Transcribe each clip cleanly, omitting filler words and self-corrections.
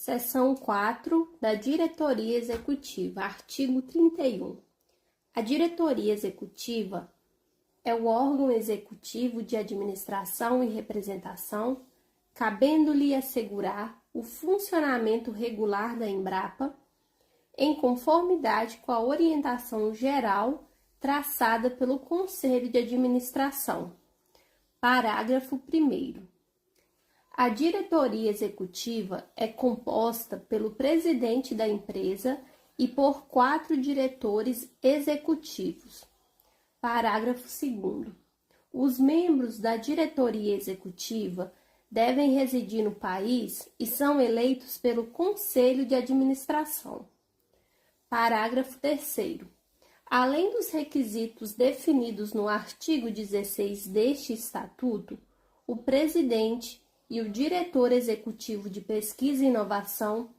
Seção 4 da Diretoria Executiva, artigo 31. A Diretoria Executiva é o órgão executivo de administração e representação, cabendo-lhe assegurar o funcionamento regular da Embrapa, em conformidade com a orientação geral traçada pelo Conselho de Administração. Parágrafo 1º. A diretoria executiva é composta pelo presidente da empresa e por 4 diretores executivos. Parágrafo 2º. Os membros da diretoria executiva devem residir no país e são eleitos pelo Conselho de Administração. Parágrafo 3º. Além dos requisitos definidos no artigo 16 deste Estatuto, o presidente e o diretor executivo de pesquisa e inovação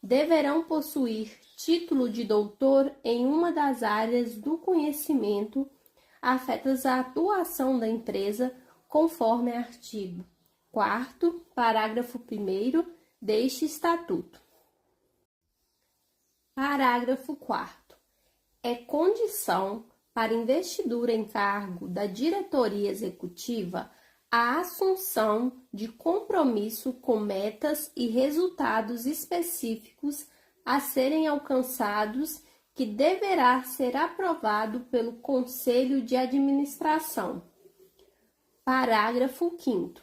deverão possuir título de doutor em uma das áreas do conhecimento afetas à atuação da empresa, conforme artigo 4º, parágrafo 1º deste Estatuto. Parágrafo 4º. É condição para investidura em cargo da diretoria executiva a assunção de compromisso com metas e resultados específicos a serem alcançados, que deverá ser aprovado pelo Conselho de Administração. Parágrafo 5º.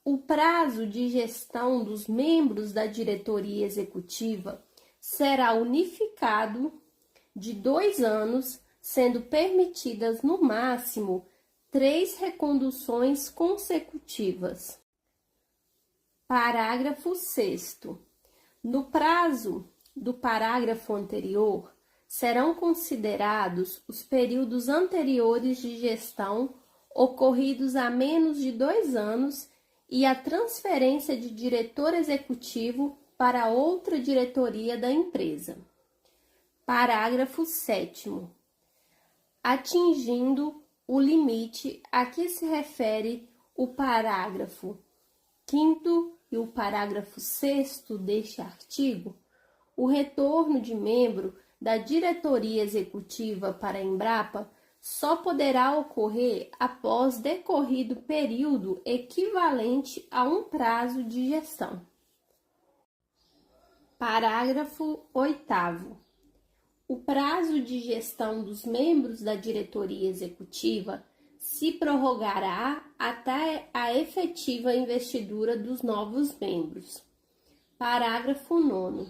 O prazo de gestão dos membros da diretoria executiva será unificado de 2 anos, sendo permitidas no máximo 3 reconduções consecutivas. Parágrafo 6º. No prazo do parágrafo anterior, serão considerados os períodos anteriores de gestão ocorridos há menos de 2 anos e a transferência de diretor executivo para outra diretoria da empresa. Parágrafo 7º. Atingindo o limite a que se refere o parágrafo 5º e o parágrafo 6º deste artigo, o retorno de membro da diretoria executiva para a Embrapa só poderá ocorrer após decorrido período equivalente a um prazo de gestão. Parágrafo 8º. O prazo de gestão dos membros da diretoria executiva se prorrogará até a efetiva investidura dos novos membros. Parágrafo 9º.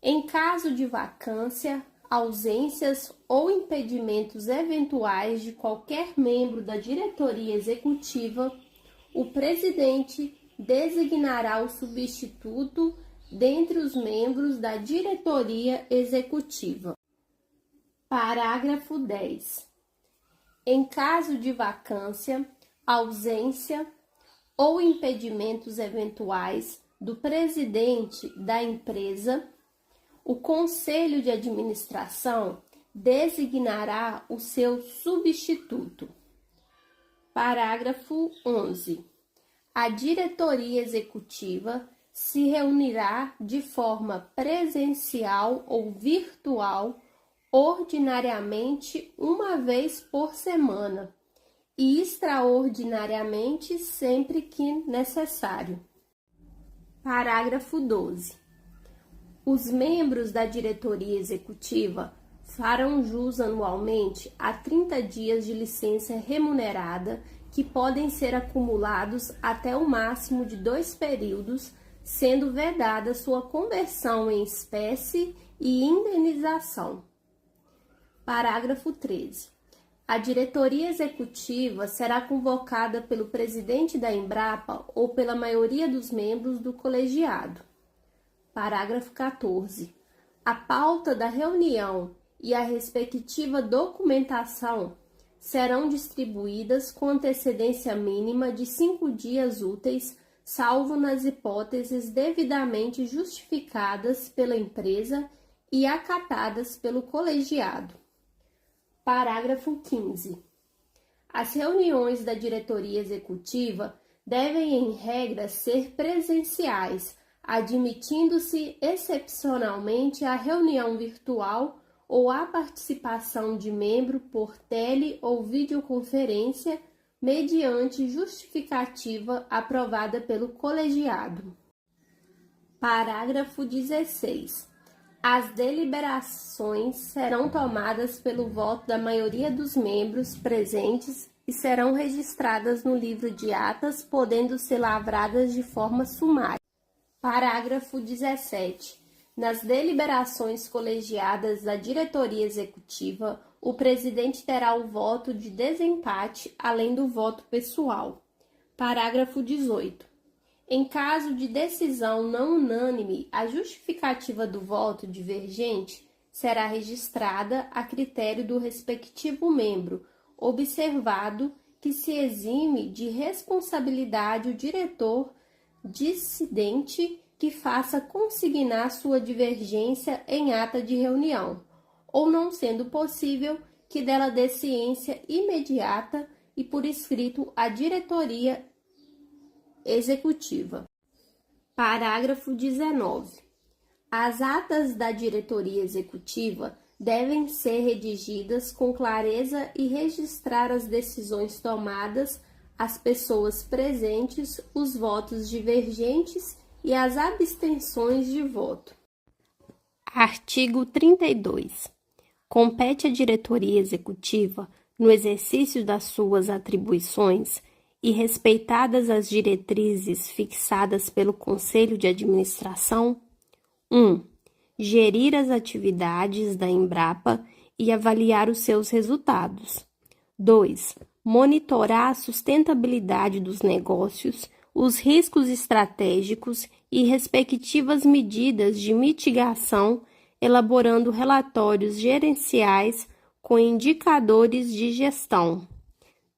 Em caso de vacância, ausências ou impedimentos eventuais de qualquer membro da diretoria executiva, o presidente designará o substituto dentre os membros da diretoria executiva. Parágrafo 10. Em caso de vacância, ausência ou impedimentos eventuais do presidente da empresa, o Conselho de Administração designará o seu substituto. Parágrafo 11. A diretoria executiva se reunirá de forma presencial ou virtual, ordinariamente uma vez por semana e extraordinariamente sempre que necessário. Parágrafo 12. Os membros da diretoria executiva farão jus anualmente a 30 dias de licença remunerada, que podem ser acumulados até o máximo de 2 períodos, sendo vedada sua conversão em espécie e indenização. Parágrafo 13. A diretoria executiva será convocada pelo presidente da Embrapa ou pela maioria dos membros do colegiado. Parágrafo 14. A pauta da reunião e a respectiva documentação serão distribuídas com antecedência mínima de 5 dias úteis, salvo nas hipóteses devidamente justificadas pela empresa e acatadas pelo colegiado. Parágrafo 15. As reuniões da diretoria executiva devem, em regra, ser presenciais, admitindo-se excepcionalmente a reunião virtual ou a participação de membro por tele ou videoconferência mediante justificativa aprovada pelo colegiado. Parágrafo 16. As deliberações serão tomadas pelo voto da maioria dos membros presentes e serão registradas no livro de atas, podendo ser lavradas de forma sumária. Parágrafo 17. Nas deliberações colegiadas da diretoria executiva, o presidente terá o voto de desempate, além do voto pessoal. Parágrafo 18. Em caso de decisão não unânime, a justificativa do voto divergente será registrada a critério do respectivo membro, observado que se exime de responsabilidade o diretor dissidente que faça consignar sua divergência em ata de reunião, ou não sendo possível, que dela dê ciência imediata e por escrito à diretoria executiva. Parágrafo 19. As atas da diretoria executiva devem ser redigidas com clareza e registrar as decisões tomadas, as pessoas presentes, os votos divergentes e as abstenções de voto. Artigo 32. Compete à diretoria executiva, no exercício das suas atribuições, e respeitadas as diretrizes fixadas pelo Conselho de Administração: 1. Gerir as atividades da Embrapa e avaliar os seus resultados. 2. Monitorar a sustentabilidade dos negócios, os riscos estratégicos e respectivas medidas de mitigação, elaborando relatórios gerenciais com indicadores de gestão.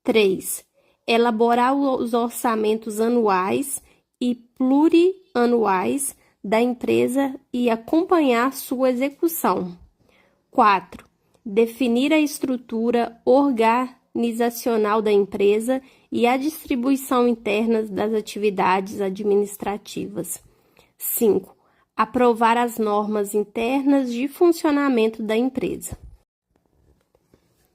3. Elaborar os orçamentos anuais e plurianuais da empresa e acompanhar sua execução. 4. Definir a estrutura organizacional da empresa e a distribuição interna das atividades administrativas. 5. Aprovar as normas internas de funcionamento da empresa.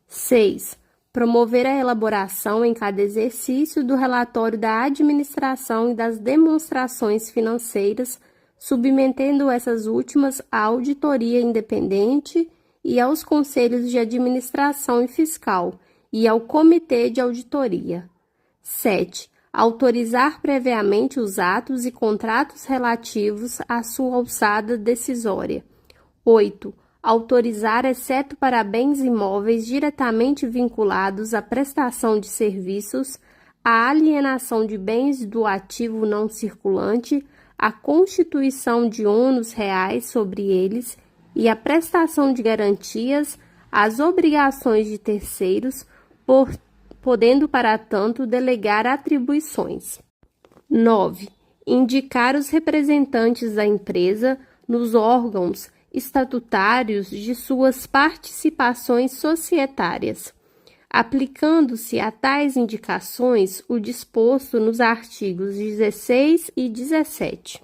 6. Promover a elaboração em cada exercício do relatório da administração e das demonstrações financeiras, submetendo essas últimas à auditoria independente e aos conselhos de administração e fiscal e ao comitê de auditoria. 7. Autorizar previamente os atos e contratos relativos à sua alçada decisória. 8. Autorizar, exceto para bens imóveis diretamente vinculados à prestação de serviços, a alienação de bens do ativo não circulante, a constituição de ônus reais sobre eles e a prestação de garantias às obrigações de terceiros, podendo, para tanto, delegar atribuições. 9. Indicar os representantes da empresa nos órgãos estatutários de suas participações societárias, aplicando-se a tais indicações o disposto nos artigos 16 e 17.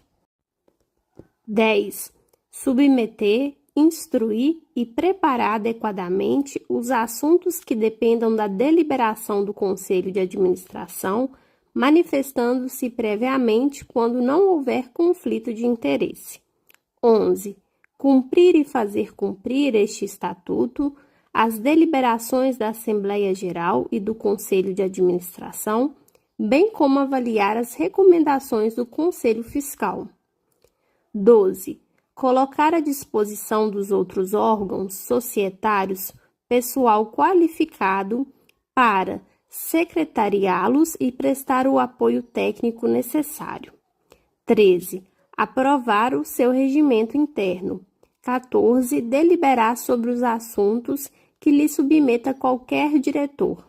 10. Submeter, instruir e preparar adequadamente os assuntos que dependam da deliberação do Conselho de Administração, manifestando-se previamente quando não houver conflito de interesse. 11. Cumprir e fazer cumprir este Estatuto, as deliberações da Assembleia Geral e do Conselho de Administração, bem como avaliar as recomendações do Conselho Fiscal. 12. Colocar à disposição dos outros órgãos societários pessoal qualificado para secretariá-los e prestar o apoio técnico necessário. 13. Aprovar o seu regimento interno. 14. Deliberar sobre os assuntos que lhe submeta qualquer diretor.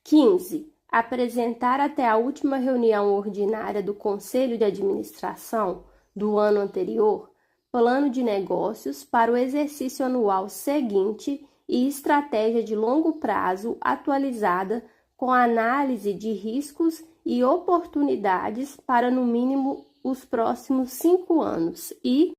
15. Apresentar até a última reunião ordinária do Conselho de Administração do ano anterior plano de negócios para o exercício anual seguinte e estratégia de longo prazo atualizada com análise de riscos e oportunidades para, no mínimo, os próximos 5 anos. E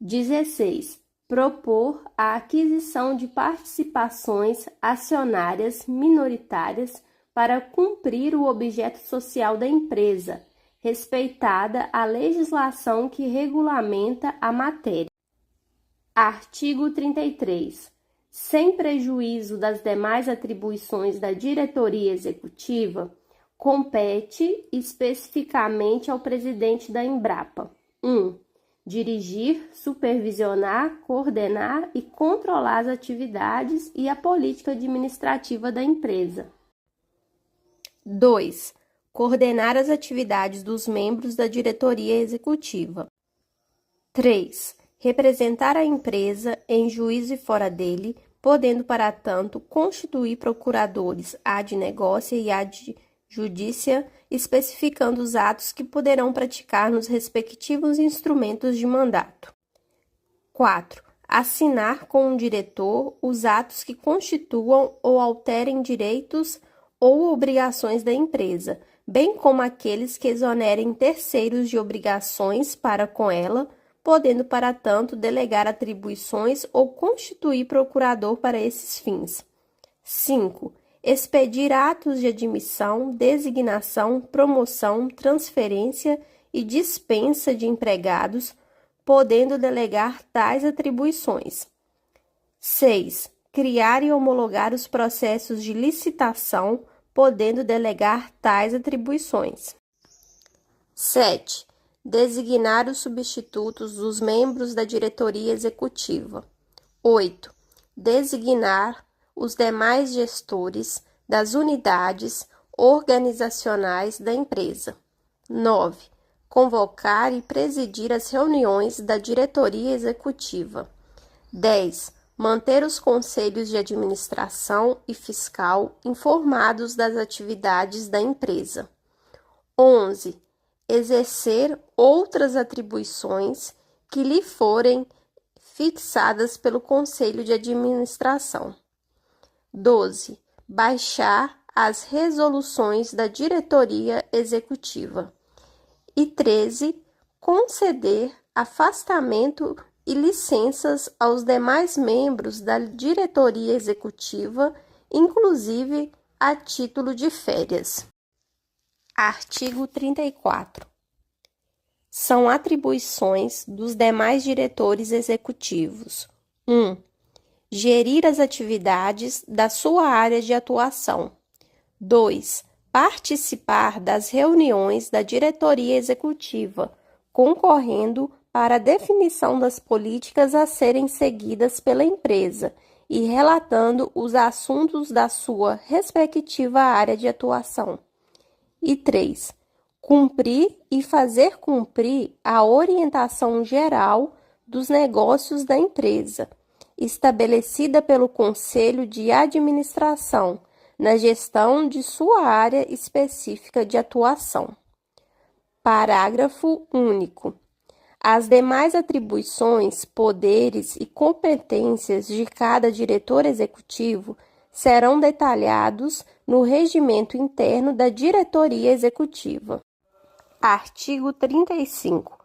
16. Propor a aquisição de participações acionárias minoritárias para cumprir o objeto social da empresa, respeitada a legislação que regulamenta a matéria. Artigo 33. Sem prejuízo das demais atribuições da diretoria executiva, compete especificamente ao presidente da Embrapa: 1. Dirigir, supervisionar, coordenar e controlar as atividades e a política administrativa da empresa. 2. Coordenar as atividades dos membros da diretoria executiva. 3. Representar a empresa em juízo e fora dele, podendo, para tanto, constituir procuradores ad negócia e ad judícia, especificando os atos que poderão praticar nos respectivos instrumentos de mandato. 4. Assinar com o diretor os atos que constituam ou alterem direitos ou obrigações da empresa, bem como aqueles que exonerem terceiros de obrigações para com ela, podendo, para tanto, delegar atribuições ou constituir procurador para esses fins. 5. Expedir atos de admissão, designação, promoção, transferência e dispensa de empregados, podendo delegar tais atribuições. 6. Criar e homologar os processos de licitação, podendo delegar tais atribuições. 7. Designar os substitutos dos membros da diretoria executiva. 8. Designar os demais gestores das unidades organizacionais da empresa. 9. Convocar e presidir as reuniões da diretoria executiva. 10. Manter os conselhos de administração e fiscal informados das atividades da empresa. 11. Exercer outras atribuições que lhe forem fixadas pelo Conselho de Administração. 12. Baixar as resoluções da diretoria executiva. E 13. Conceder afastamento e licenças aos demais membros da diretoria executiva, inclusive a título de férias. Artigo 34. São atribuições dos demais diretores executivos: 1. Gerir as atividades da sua área de atuação. 2. Participar das reuniões da diretoria executiva, concorrendo para a definição das políticas a serem seguidas pela empresa e relatando os assuntos da sua respectiva área de atuação. E 3. Cumprir e fazer cumprir a orientação geral dos negócios da empresa, estabelecida pelo Conselho de Administração, na gestão de sua área específica de atuação. Parágrafo único. As demais atribuições, poderes e competências de cada diretor executivo serão detalhados no regimento interno da diretoria executiva. Artigo 35.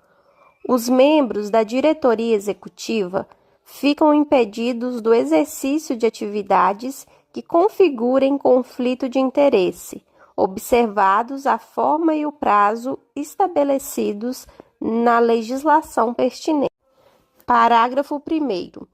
Os membros da diretoria executiva ficam impedidos do exercício de atividades que configurem conflito de interesse, observados a forma e o prazo estabelecidos na legislação pertinente. Parágrafo 1º.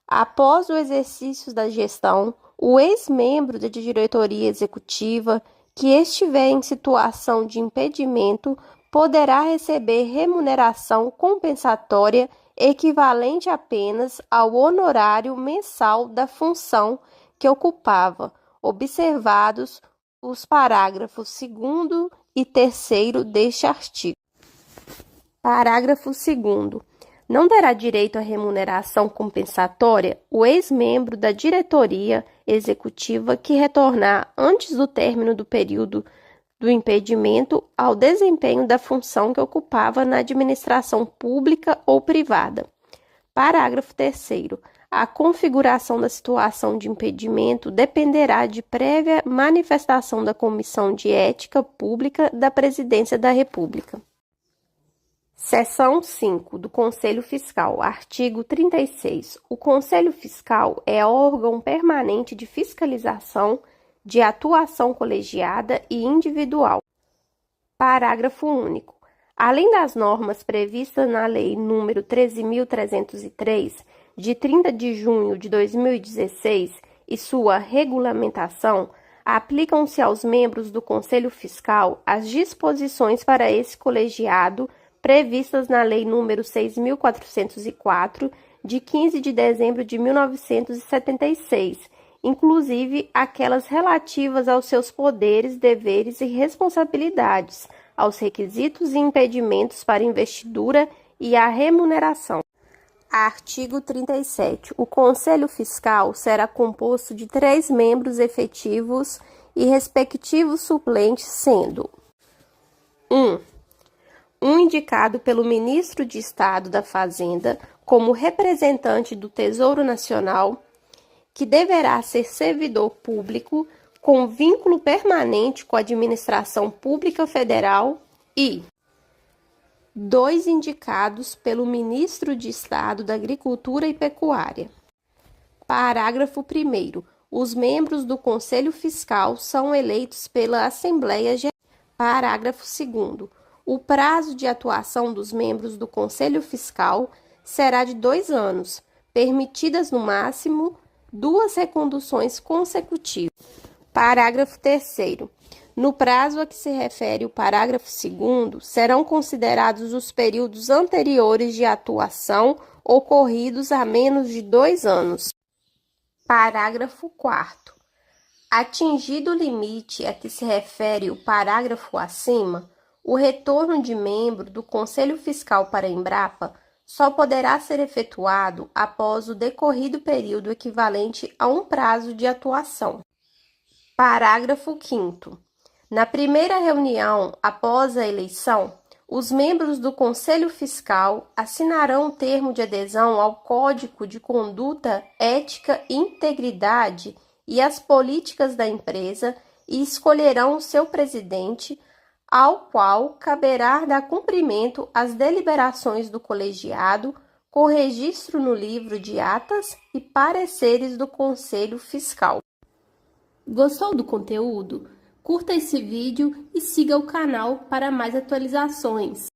Após o exercício da gestão, o ex-membro da diretoria executiva que estiver em situação de impedimento poderá receber remuneração compensatória equivalente apenas ao honorário mensal da função que ocupava, observados os parágrafos 2º e 3º deste artigo. Parágrafo 2º. Não terá direito à remuneração compensatória o ex-membro da diretoria executiva que retornar antes do término do período do impedimento ao desempenho da função que ocupava na administração pública ou privada. Parágrafo 3º. a configuração da situação de impedimento dependerá de prévia manifestação da Comissão de Ética Pública da Presidência da República. Seção 5 do Conselho Fiscal, artigo 36. O Conselho Fiscal é órgão permanente de fiscalização, de atuação colegiada e individual. Parágrafo único. Além das normas previstas na Lei nº 13.303, de 30 de junho de 2016, e sua regulamentação, aplicam-se aos membros do Conselho Fiscal as disposições para esse colegiado previstas na Lei nº 6.404, de 15 de dezembro de 1976, inclusive aquelas relativas aos seus poderes, deveres e responsabilidades, aos requisitos e impedimentos para investidura e à remuneração. Artigo 37. O Conselho Fiscal será composto de 3 membros efetivos e respectivos suplentes, sendo: 1. Um indicado pelo Ministro de Estado da Fazenda como representante do Tesouro Nacional, que deverá ser servidor público com vínculo permanente com a administração pública federal, e 2 indicados pelo Ministro de Estado da Agricultura e Pecuária. Parágrafo 1º. Os membros do Conselho Fiscal são eleitos pela Assembleia Geral. Parágrafo 2º. O prazo de atuação dos membros do Conselho Fiscal será de 2 anos, permitidas no máximo 2 reconduções consecutivas. Parágrafo 3º. No prazo a que se refere o parágrafo 2º, serão considerados os períodos anteriores de atuação ocorridos há menos de 2 anos. Parágrafo 4º. Atingido o limite a que se refere o parágrafo acima, o retorno de membro do Conselho Fiscal para a Embrapa só poderá ser efetuado após o decorrido período equivalente a um prazo de atuação. Parágrafo 5º. Na primeira reunião após a eleição, os membros do Conselho Fiscal assinarão um termo de adesão ao Código de Conduta, Ética e Integridade e as políticas da empresa e escolherão o seu presidente, ao qual caberá dar cumprimento às deliberações do colegiado, com registro no livro de atas e pareceres do Conselho Fiscal. Gostou do conteúdo? Curta esse vídeo e siga o canal para mais atualizações.